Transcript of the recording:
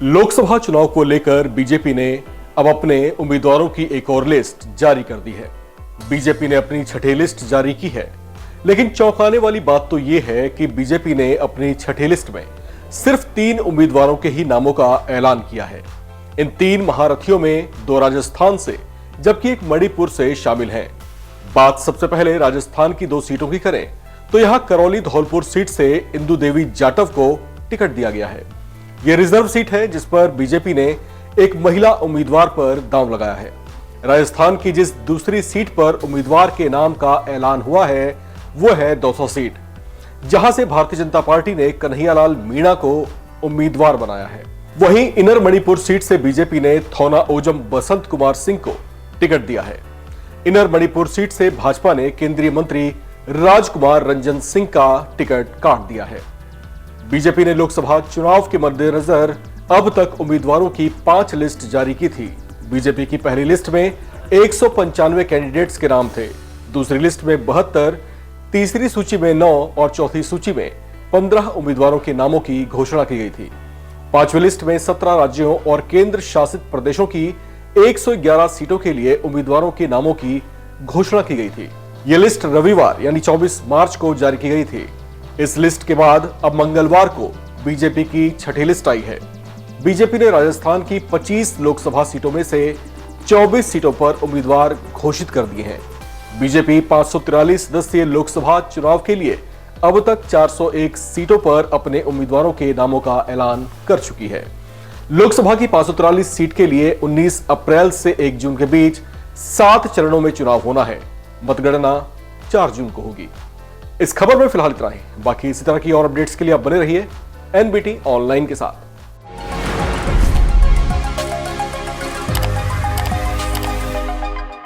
लोकसभा चुनाव को लेकर बीजेपी ने अब अपने उम्मीदवारों की एक और लिस्ट जारी कर दी है। बीजेपी ने अपनी छठी लिस्ट जारी की है, लेकिन चौंकाने वाली बात तो यह है कि बीजेपी ने अपनी छठी लिस्ट में सिर्फ 3 उम्मीदवारों के ही नामों का ऐलान किया है। इन 3 महारथियों में 2 राजस्थान से जबकि एक मणिपुर से शामिल हैं। बात सबसे पहले राजस्थान की 2 सीटों की करें तो यहां करौली धौलपुर सीट से इंदु देवी जाटव को टिकट दिया गया है। यह रिजर्व सीट है जिस पर बीजेपी ने एक महिला उम्मीदवार पर दांव लगाया है। राजस्थान की जिस दूसरी सीट पर उम्मीदवार के नाम का ऐलान हुआ है वो है दौसा सीट, जहां से भारतीय जनता पार्टी ने कन्हैयालाल मीणा को उम्मीदवार बनाया है। वहीं इनर मणिपुर सीट से बीजेपी ने थौना ओजम बसंत कुमार सिंह को टिकट दिया है। इनर मणिपुर सीट से भाजपा ने केंद्रीय मंत्री राजकुमार रंजन सिंह का टिकट काट दिया है। बीजेपी ने लोकसभा चुनाव के मद्देनजर अब तक उम्मीदवारों की 5 लिस्ट जारी की थी। बीजेपी की पहली लिस्ट में 195 कैंडिडेट्स के नाम थे, दूसरी लिस्ट में 72, तीसरी सूची में 9 और चौथी सूची में 15 उम्मीदवारों के नामों की घोषणा की गई थी। 5वीं लिस्ट में 17 राज्यों और केंद्र शासित प्रदेशों की 111 सीटों के लिए उम्मीदवारों के नामों की घोषणा की गई थी। यह लिस्ट रविवार यानी 24 मार्च को जारी की गई थी। इस लिस्ट के बाद अब मंगलवार को बीजेपी की छठी लिस्ट आई है। बीजेपी ने राजस्थान की 25 लोकसभा सीटों में से 24 सीटों पर उम्मीदवार घोषित कर दिए हैं। बीजेपी 543 सदस्यीय लोकसभा चुनाव के लिए अब तक 401 सीटों पर अपने उम्मीदवारों के नामों का ऐलान कर चुकी है। लोकसभा की 543 सीट के लिए 19 अप्रैल से 1 जून के बीच 7 चरणों में चुनाव होना है। मतगणना 4 जून को होगी। इस खबर में फिलहाल इतना ही। बाकी इसी तरह की और अपडेट्स के लिए आप बने रहिए एनबीटी ऑनलाइन के साथ।